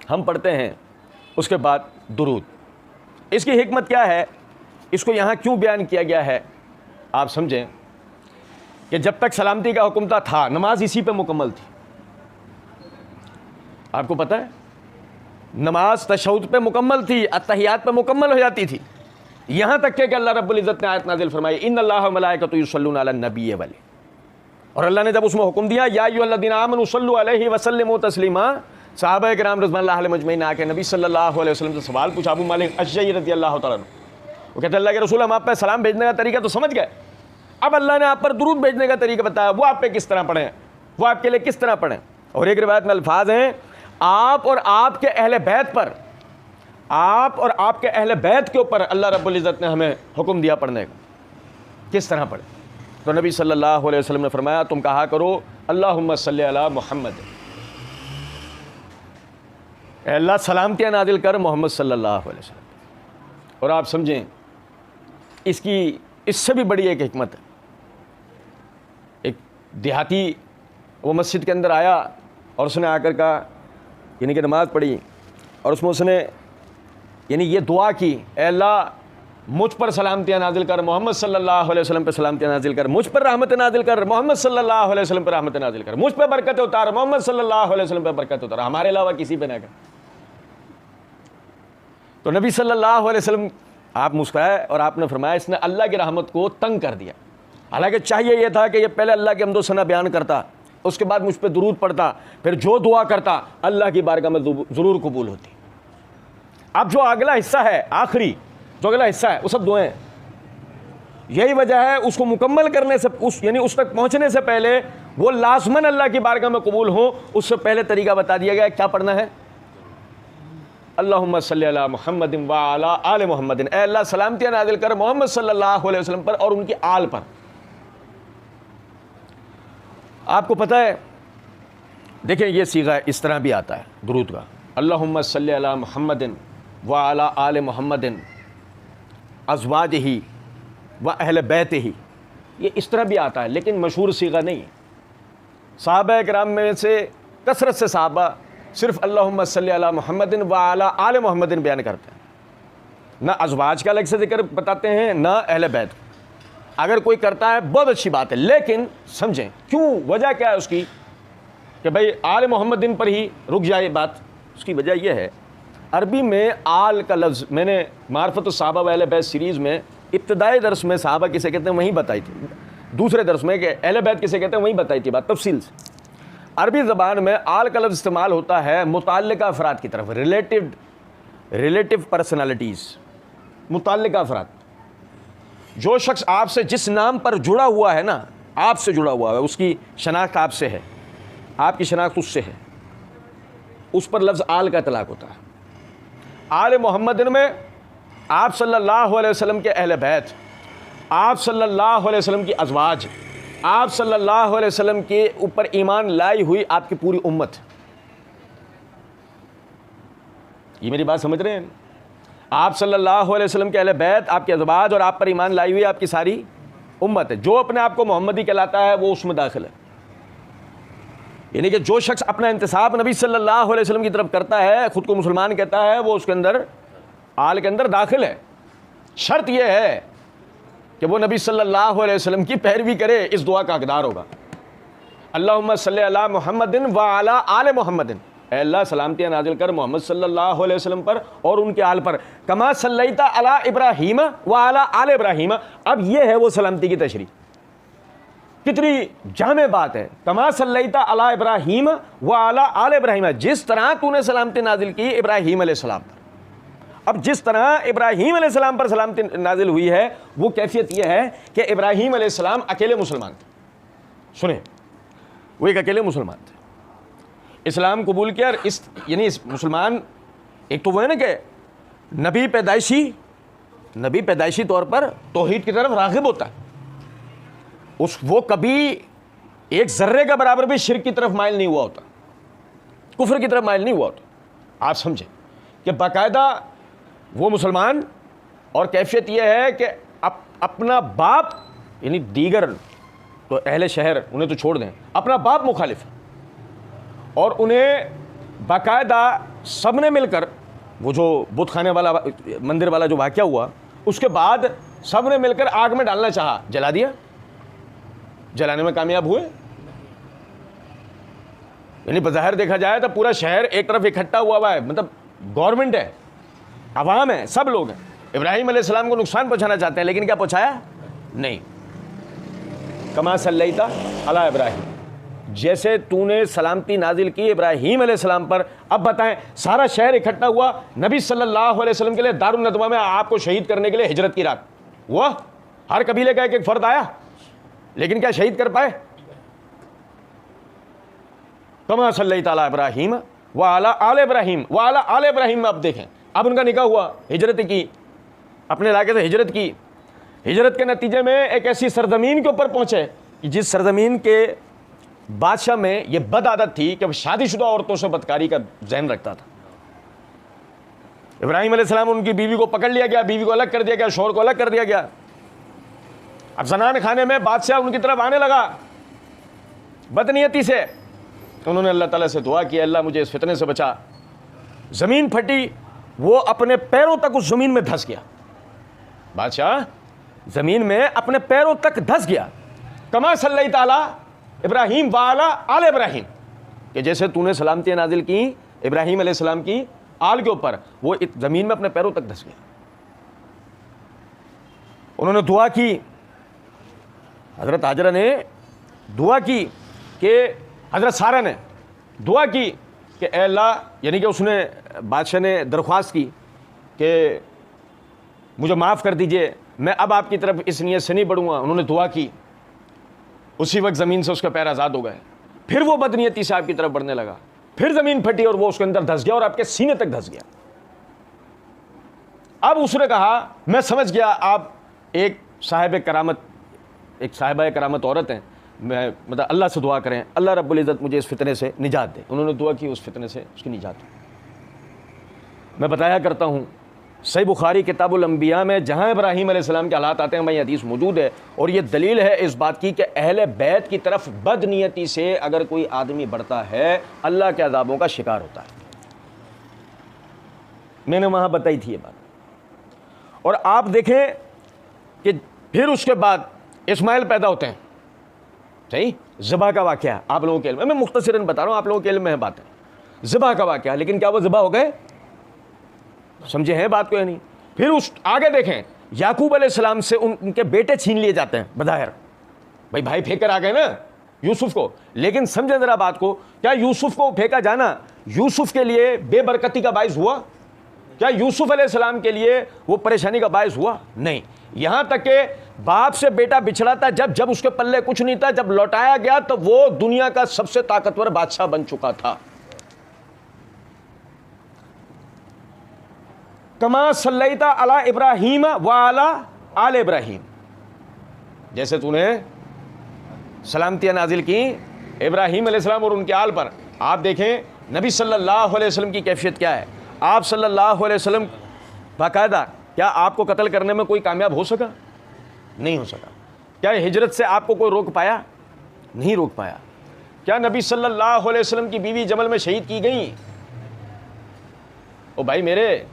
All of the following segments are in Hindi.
हम पढ़ते हैं उसके बाद दुरूद। इसकी हिकमत क्या है, इसको यहाँ क्यों बयान किया गया है, आप समझें कि जब तक सलामती का हुक्म था नमाज इसी पे मुकम्मल थी। आपको पता है नमाज तशहुद पे मुकम्मल थी, अत्तहियात पे मुकम्मल हो जाती थी, यहाँ तक कि अल्लाह रब्बुल इज़्ज़त ने आयत नाज़िल फरमाई इन्नल्लाह व मलाइकतुहु युसल्लूना अलन नबी वाले, और अल्लाह ने जब उसमें हुक्म दिया या अय्युहल्लज़ीना आमनू सल्लु अलैहि व सल्लिमू तस्लीमा, सहाबा किराम रिज़वानुल्लाहि अलैहिम अजमईन आके नबी सल्लल्लाहु अलैहि वसल्लम से सवाल पूछा। अबू मालिक अशजई रज़ियल्लाहु तआला अन्हु वो कहते अल्लाह के रसूल हम आप पे सलाम भेजने का तरीका तो समझ गए, अब अल्लाह ने आप पर दुरूद भेजने का तरीका बताया, वो आप पे किस तरह पढ़ें, वो आपके लिए किस तरह पढ़ें। और एक रिवायत में अल्फाज हैं आप और आपके अहले बैत पर, आप और आपके अहले बैत के ऊपर अल्लाह रब्बुल इज़्ज़त ने हमें हुक्म दिया पढ़ने का, किस तरह पढ़े। तो नबी सल्लल्लाहु अलैहि वसल्लम ने फरमाया तुम कहा करो अल्लाहुम्मा सल्ली अला मुहम्मद, अल्लाह सलामतियाँ नाजिल कर मोहम्मद सल्लल्लाहु अलैहि वसल्लम। और आप समझें इसकी इससे भी बड़ी एक हिकमत है। एक देहाती वो मस्जिद के अंदर आया और उसने आकर कहा यानी कि नमाज़ पढ़ी और उसमें उसने यानी ये दुआ की अल्लाह मुझ पर सलामतियाँ नाजिल कर मोहम्मद सल्लल्लाहु अलैहि वसल्लम पर सलामतियाँ नाजिल कर, मुझ पर रहमत नाजिल कर मोहम्मद सल्लल्लाहु अलैहि वसल्लम पर रहमत नाजिल कर, मुझ पर बरकत उतार मोहम्मद सल्लल्लाहु अलैहि वसल्लम पर बरकत उतार, हमारे अलावा किसी पे ना कर। तो नबी सल्लल्लाहु अलैहि वसल्लम आप मुस्कुराए और आपने फरमाया इसने अल्लाह की रहमत को तंग कर दिया। हालांकि चाहिए यह था कि ये पहले अल्लाह के हम्दो सना बयान करता, उसके बाद मुझ पर दुरूद पढ़ता, फिर जो दुआ करता अल्लाह की बारगाह में ज़रूर कबूल होती। अब जो अगला हिस्सा है, आखिरी जो अगला हिस्सा है वो सब दुआएं। यही वजह है उसको मुकम्मल करने से यानी उस तक पहुंचने से पहले वो लाज़मन अल्लाह की बारगाह में कबूल हो, उससे पहले तरीका बता दिया गया क्या पढ़ना है। अल्लाहुम्मा सल्ली अला मुहम्मदिन व अला आले मुहम्मदिन, ऐ अल्लाह सलामतियाँ नाज़िल कर मोहम्मद सल्लल्लाहु अलैहि वसल्लम पर और उनकी आल पर। आपको पता है देखें ये सीगा इस तरह भी आता है दुरूद का, अल्लाहुम्मा सल्ली अला मुहम्मदिन व अला आले मुहम्मदिन अज़वाजिही व अहले बैतिही, ये इस तरह भी आता है लेकिन मशहूर सीगा नहीं है। सहाबा किराम में से कसरत से सहाबा सिर्फ अल्लाहुम्मा सल्ली अला मुहम्मदिन व अला आले मुहम्मदिन बयान करते हैं, ना अज़वाज का अलग से जिक्र बताते हैं ना अहले बैत। अगर कोई करता है बहुत अच्छी बात है, लेकिन समझें क्यों, वजह क्या है उसकी कि भाई आले मुहम्मदिन पर ही रुक जाए बात। उसकी वजह यह है अरबी में आल का लफ्ज़ मैंने मार्फत सहाबा व अहले बैत सीरीज़ में इब्तदाई दर्स में सहाबा किसे कहते हैं वहीं बताई थी, दूसरे दर्स में कि अहले बैत किसे कहते हैं वहीं बताई थी बात तफसील से। अरबी ज़बान में आल का लफ्ज़ इस्तेमाल होता है मुताल्लिका अफराद की तरफ, रिलेटिव पर्सनालिटीज़, मुताल्लिका अफराद। जो शख्स आपसे जिस नाम पर जुड़ा हुआ है ना, आपसे जुड़ा हुआ है, उसकी शनाख्त आपसे है, आपकी शनाख्त उससे है, उस पर लफ्ज़ आल का इतलाक़ होता है। आल मुहम्मदिन में आप सल्लल्लाहु अलैहि वसल्लम के अहले बैत, आप सल्लल्लाहु अलैहि वसल्लम की अज़वाज, आप सल्लल्लाहु अलैहि वसल्लम के ऊपर ईमान लाई हुई आपकी पूरी उम्मत। ये मेरी बात समझ रहे हैं? आप सल्लल्लाहु अलैहि वसल्लम के अहले बैत, आपके अज़वाज और आप पर ईमान लाई हुई आपकी सारी उम्मत है। जो अपने आप को मोहम्मदी कहलाता है वो उसमें दाखिल है। यानी कि जो शख्स अपना इंतिसाब नबी सल्लल्लाहु अलैहि वसल्लम की तरफ करता है, खुद को मुसलमान कहता है, वो उसके अंदर आल के अंदर दाखिल है। शर्त यह है कि वो नबी सल्लल्लाहु अलैहि वसल्लम की पैरवी करे, इस दुआ का हकदार होगा। अल्लाहुम्मा सल्ली अला मुहम्मदिन व अला आले मुहम्मदिन, ऐ अल्लाह सलामतियाँ नाजिल कर मोहम्मद सल्लल्लाहु अलैहि वसल्लम पर और उनके आल पर, कमा सल्लैता अला इब्राहीम व अला आले इब्राहीम। अब ये है वो सलामती की तशरीह, कितनी जामे बात है। कमा सल्लैता अला इब्राहीम व अला आले इब्राहीम, जिस तरह तूने सलामती नाजिल की इब्राहीम अलैहिस्सलाम पर। अब जिस तरह इब्राहीम अलैहिस्सलाम पर सलामती नाजिल हुई है वो कैफियत यह है कि इब्राहीम अलैहिस्सलाम अकेले मुसलमान थे। सुने, वो एक अकेले मुसलमान थे, इस्लाम कबूल किया। और इस यानी इस मुसलमान एक तो वो है ना कि नबी पैदाइशी तौर पर तौहीद की तरफ राग़िब होता है, वो कभी एक ज़र्रे का बराबर भी शिर्क की तरफ माइल नहीं हुआ होता, कुफ्र की तरफ माइल नहीं हुआ होता। आप समझें कि बाकायदा वो मुसलमान, और कैफियत यह है कि अपना बाप यानी दीगर तो अहले शहर उन्हें तो छोड़ दें, अपना बाप मुखालिफ है और उन्हें बाकायदा सब ने मिलकर, वो जो बुत खाने वाला मंदिर वाला जो वाक़या हुआ, उसके बाद सब ने मिलकर आग में डालना चाहा, जला दिया। जलाने में कामयाब हुए। यानी बज़ाहिर देखा जाए तो पूरा शहर एक तरफ इकट्ठा हुआ है, मतलब गवर्नमेंट है, अवाम है, सब लोग हैं, इब्राहीम अलैहिस्सलाम को नुकसान पहुंचाना चाहते हैं, लेकिन क्या पहुंचाया? नहीं। कमा सल्लैता अला इब्राहीम, जैसे तूने सलामती नाजिल की इब्राहीम अलैहिस्सलाम पर। अब बताएं, सारा शहर इकट्ठा हुआ नबी सल्लल्लाहु अलैहि वसल्लम के लिए दारुन नदवा में आपको शहीद करने के लिए हिजरत की रात। वह हर कबीले का एक एक फर्द आया, लेकिन क्या शहीद कर पाए? कमा सल्लैता अला इब्राहीम व अला आले इब्राहीम व अला आले इब्राहीम में अब देखें, अब उनका निकाह हुआ, हिजरत की, अपने इलाके से हिजरत की। हिजरत के नतीजे में एक ऐसी सरजमीन के ऊपर पहुंचे कि जिस सरजमीन के बादशाह में यह बद आदत थी कि वह शादीशुदा औरतों से बदकारी का ज़हन रखता था। इब्राहीम अलैहिस्सलाम, उनकी बीवी को पकड़ लिया गया, बीवी को अलग कर दिया गया, शौहर को अलग कर दिया गया। अब जनान खाने में बादशाह उनकी तरफ आने लगा बदनीयती से। उन्होंने अल्लाह ताला से दुआ की, अल्लाह मुझे इस फितने से बचा। ज़मीन फटी, वो अपने पैरों तक उस ज़मीन में धंस गया। बादशाह ज़मीन में अपने पैरों तक धंस गया। कमा सल्लैता अला इब्राहीम व अला आले इब्राहीम, कि जैसे तूने सलामती नाजिल की इब्राहीम अलैहिस्सलाम की आल के ऊपर, वो ज़मीन में अपने पैरों तक धंस गया। उन्होंने दुआ की, हज़रत हाजरा ने दुआ की कि हज़रत सारा ने दुआ की कि ऐ अल्लाह, यानी कि उसने, बादशाह ने दरख्वास्त की कि मुझे माफ़ कर दीजिए, मैं अब आपकी तरफ इस नीयत से नहीं बढ़ूँगा। उन्होंने दुआ की, उसी वक्त ज़मीन से उसका पैर आज़ाद हो गए। फिर वो बदनीयती से आपकी तरफ बढ़ने लगा, फिर ज़मीन फटी और वो उसके अंदर धंस गया और आपके सीने तक धंस गया। अब उसने कहा, मैं समझ गया आप एक साहिब करामत औरत हैं, मैं मतलब अल्लाह से दुआ करें, अल्लाह रब्बुल इज़्ज़त मुझे इस फितने से निजात दे। उन्होंने दुआ की, उस फितने से उसकी निजात। मैं बताया करता हूँ, सही बुखारी किताबुल अंबिया में जहाँ इब्राहीम अलैहिस्सलाम के हालात आते हैं, वहीं हदीस मौजूद है, और ये दलील है इस बात की कि अहले बैत की तरफ बदनीयती से अगर कोई आदमी बढ़ता है, अल्लाह के अज़ाबों का शिकार होता है। मैंने वहाँ बताई थी ये बात। और आप देखें कि फिर उसके बाद इस्माइल पैदा होते हैं, सही, ज़िबा का वाक़या आप लोगों के इल्म में, मैं मुख्तसरन बता रहा हूँ, आप लोगों के इल्म में है बात है, ज़िबा का वाक़या। लेकिन क्या वो ज़िबा हो गए? समझे हैं बात को या नहीं? फिर उस आगे देखें, याकूब अलैहिस्सलाम से उनके बेटे छीन लिए जाते हैं बज़ाहिर, भाई फेंक कर आ गए ना यूसुफ को। लेकिन समझे ज़रा बात को, क्या यूसुफ को फेंका जाना यूसुफ के लिए बेबरकती का बायस हुआ? क्या यूसुफ अलैहिस्सलाम के लिए वो परेशानी का बायस हुआ? नहीं। यहां तक के बाप से बेटा बिछड़ा था, जब उसके पल्ले कुछ नहीं था, जब लौटाया गया तो वो दुनिया का सबसे ताकतवर बादशाह बन चुका था। कमा सल्लैता अला इब्राहीम व अला आले इब्राहीम, जैसे तूने सलामतियाँ नाजिल की इब्राहीम अलैहिस्सलाम और उनके आल पर। आप देखें नबी सल्लल्लाहु अलैहि वसल्लम की कैफियत क्या है। आप सल्लल्लाहु अलैहि वसल्लम बाकायदा, क्या आपको कत्ल करने में कोई कामयाब हो सका? नहीं हो सका। क्या हिजरत से आपको कोई रोक पाया? नहीं रोक पाया। क्या नबी सल्लल्लाहु अलैहि वसल्लम की बीवी जमल में शहीद की गई? ओ भाई मेरे,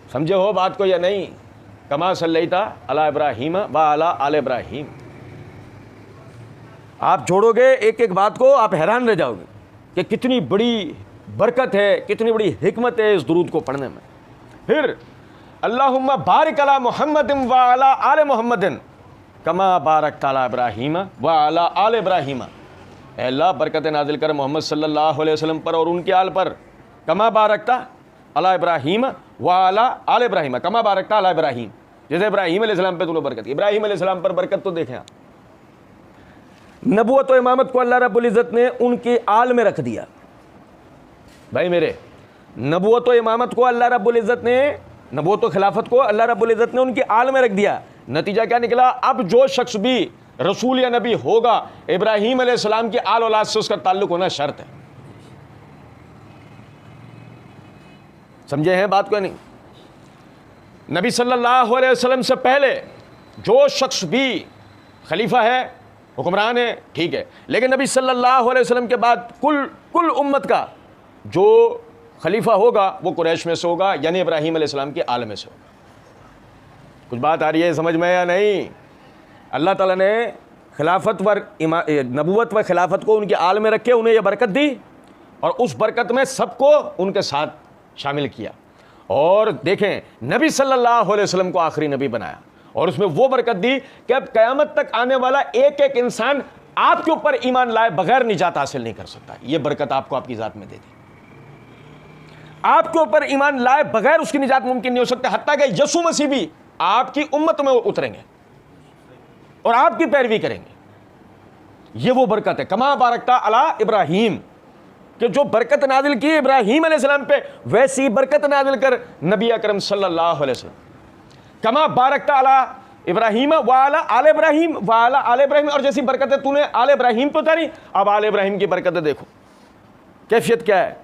समझे हो बात को या नहीं? कमा सल्लैता अला इब्राहीम व अला आले इब्राहीम। आप जोड़ोगे एक एक बात को, आप हैरान रह जाओगे कि कितनी बड़ी बरकत है, कितनी बड़ी हिकमत है इस दुरूद को पढ़ने में। फिर अल्लाहुम्मा बारिक अला मुहम्मदिन व अला आले मुहम्मदिन कमा बारकता अला इब्राहीम व अला आले इब्राहीम। अल्लाह बरकत नाजिल कर मोहम्मद सल्लल्लाहु अलैहि वसल्लम पर और उनके आल पर। कमा बारकता अला इब्राहीम व अला आले इब्राहीम, कमा बारकता अला इब्राहीम, जैसे इब्राहीम अलैहिस्सलाम पे तूने बरकत की। इब्राहीम अलैहिस्सलाम पर बरकत तो देखें आप, नबूवत व इमामत को अल्लाह रब्बुल इज़्ज़त ने उनके आल में रख दिया। भाई मेरे, नबूवत व इमामत को अल्लाह रब्बुल इज़्ज़त ने, नबूवत व खिलाफत को अल्लाह रब्बुल इज़्ज़त ने उनके आल में रख दिया। नतीजा क्या निकला? अब जो शख्स भी रसूल या नबी होगा, इब्राहीम अलैहिस्सलाम की आल औलाद से उसका ताल्लुक होना शर्त है। समझे हैं बात को नहीं? नबी सल्लल्लाहु अलैहि वसल्लम से पहले जो शख्स भी खलीफा है, हुक्मरान है, ठीक है, लेकिन नबी सल्लल्लाहु अलैहि वसल्लम के बाद कुल उम्मत का जो खलीफा होगा वो कुरैश में से होगा, यानी इब्राहीम अलैहिस्सलाम के आल में से होगा। कुछ बात आ रही है समझ में या नहीं? अल्लाह ताला ने खिलाफत व नबूवत व खिलाफत को उनके आल में रखे, उन्हें यह बरकत दी और उस बरकत में सबको उनके साथ शामिल किया। और देखें, नबी सल्लल्लाहु अलैहि वसल्लम को आखिरी नबी बनाया और उसमें वो बरकत दी कि अब क़यामत तक आने वाला एक एक इंसान आपके ऊपर ईमान लाए बगैर निजात हासिल नहीं कर सकता। ये बरकत आपको आपकी ज़ात में दे दी। आपके ऊपर ईमान लाए बगैर उसकी निजात मुमकिन नहीं हो सकता। हत्ता कि यसू मसीह भी आपकी उम्मत में उतरेंगे और आपकी पैरवी करेंगे। ये वो बरकत है। कमा बारकता अला इब्राहीम, कि जो बरकत नाजिल की इब्राहीम अलैहिस्सलाम पे, वैसी बरकत नाजिल कर नबी अकरम सल्लल्लाहु अलैहि वसल्लम। कमा बारकता अला इब्राहीम वाला आल इब्राहीम वाला आल इब्राहीम, और जैसी बरकतें तूने आल इब्राहीम पे उतारी, अब आल इब्राहीम की बरकतें देखो कैफियत क्या है।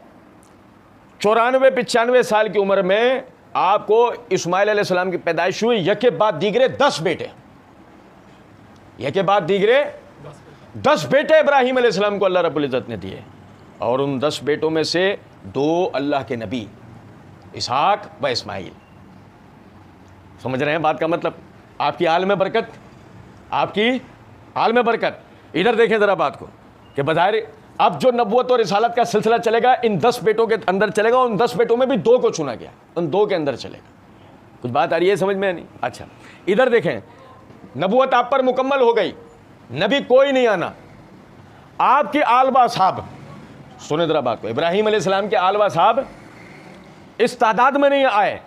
94-95 साल की उम्र में आपको इस्माइल अलैहिस्सलाम की पैदाइश हुई। यके बाद दीगरे 10 बेटे, यके बाद दीगरे 10 बेटे इब्राहीम अलैहिस्सलाम को अल्लाह रब्बुल इज़्ज़त ने दिए। और उन 10 बेटों में से 2 अल्लाह के नबी, इसहाक व इस्माइल। समझ रहे हैं बात का मतलब? आपकी आल में बरकत, आपकी आल में बरकत। इधर देखें ज़रा बात को कि बज़ाहिर अब जो नबूवत और रिसालत का सिलसिला चलेगा इन 10 बेटों के अंदर चलेगा। उन 10 बेटों में भी 2 को चुना गया, उन 2 के अंदर चलेगा। कुछ बात आ रही है समझ में नहीं? अच्छा, इधर देखें, नबूवत आप पर मुकम्मल हो गई, नबी कोई नहीं आना। आपकी आलबा साहब, सुने ज़रा बात को, इब्राहीम अलैहिस्सलाम के आलबा साहब इस तादाद में नहीं आए,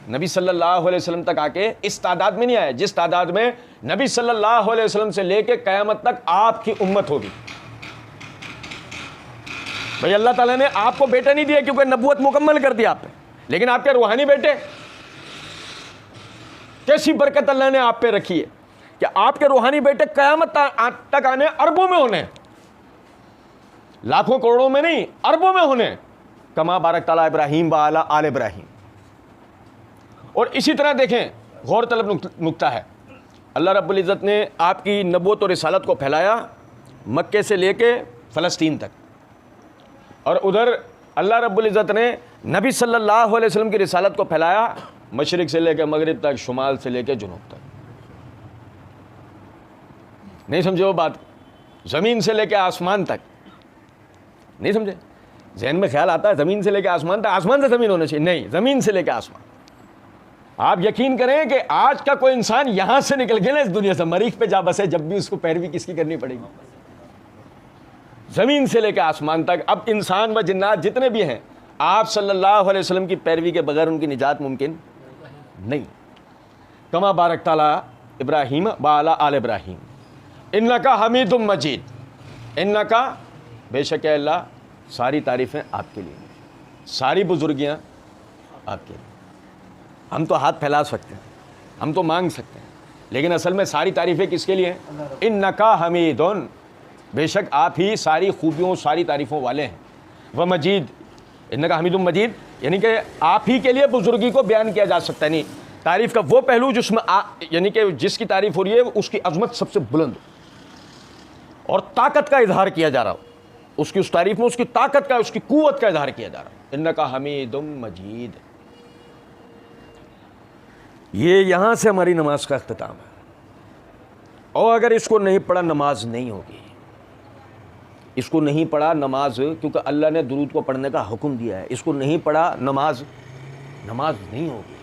नबी सल्लल्लाहु अलैहि वसल्लम तक आके इस तादाद में नहीं आए जिस तादाद में नबी सल्लल्लाहु अलैहि वसल्लम से लेके क़यामत तक आपकी उम्मत होगी। भाई अल्लाह ताला ने आपको बेटे नहीं दिए क्योंकि नबूवत मुकम्मल कर दिया आप पे, लेकिन आपके रूहानी बेटे, कैसी बरकत अल्लाह ने आप पे रखी है कि आपके रूहानी बेटे क़यामत तक आने, अरबों में होने, लाखों करोड़ों में नहीं, अरबों में होने। कमा बारक ताला इब्राहीम व आला आल इब्राहीम। और इसी तरह देखें, गौर तलब नुक्ता है, अल्लाह रब्बुल इज़्ज़त ने आपकी नबूवत और रिसालत को फैलाया मक्के से लेके फ़लस्तीन तक, और उधर अल्लाह रब्बुल इज़्ज़त ने नबी सल्लल्लाहु अलैहि वसल्लम की रिसालत को फैलाया मशरिक़ से लेकर मगरिब तक, शुमाल से लेकर जुनूब तक। नहीं समझे वो बात? ज़मीन से लेकर आसमान तक, नहीं समझे? जहन में ख्याल आता है ज़मीन से लेकर आसमान तक, आसमान से ज़मीन होना चाहिए, नहीं, ज़मीन से लेकर आसमान। आप यकीन करें कि आज का कोई इंसान यहां से निकल गया ना इस दुनिया से, मरीख पे जा बसे, जब भी उसको पैरवी किसकी करनी पड़ेगी? ज़मीन से लेकर आसमान तक। अब इंसान व जिन्नात जितने भी हैं, आप सल्लल्लाहु अलैहि वसल्लम की पैरवी के बगैर उनकी निजात मुमकिन नहीं। कमा बारक ताला इब्राहीम व आला आल इब्राहीम इन्नका हमीदुम मजीद। इन्नका, बेशक है अल्लाह, सारी तारीफ़ें आपके लिए, सारी बुजुर्गियाँ आपके लिए। हम तो हाथ फैला सकते हैं, हम तो मांग सकते हैं, लेकिन असल में सारी तारीफ़ें किसके लिए हैं? इन्नका हमीदुन, बेशक आप ही सारी खूबियों सारी तारीफ़ों वाले हैं। व मजीद, इन्नका हमीदुम मजीद, यानी कि आप ही के लिए बुजुर्गी को बयान किया जा सकता है। नहीं, तारीफ़ का वो पहलू जिसमें यानी कि जिसकी तारीफ़ हो रही है उसकी अज़मत सबसे बुलंद और ताकत का इजहार किया जा रहा हो, उसकी उस तारीफ़ में उसकी ताकत का, उसकी कुव्वत का इजहार किया जा रहा है। इन्नका हमीदुम मजीद। ये यहाँ से हमारी नमाज का अख्तिताम है, और अगर इसको नहीं पढ़ा नमाज नहीं होगी। इसको नहीं पढ़ा नमाज, क्योंकि अल्लाह ने दुरूद को पढ़ने का हुक्म दिया है, इसको नहीं पढ़ा नमाज नहीं होगी।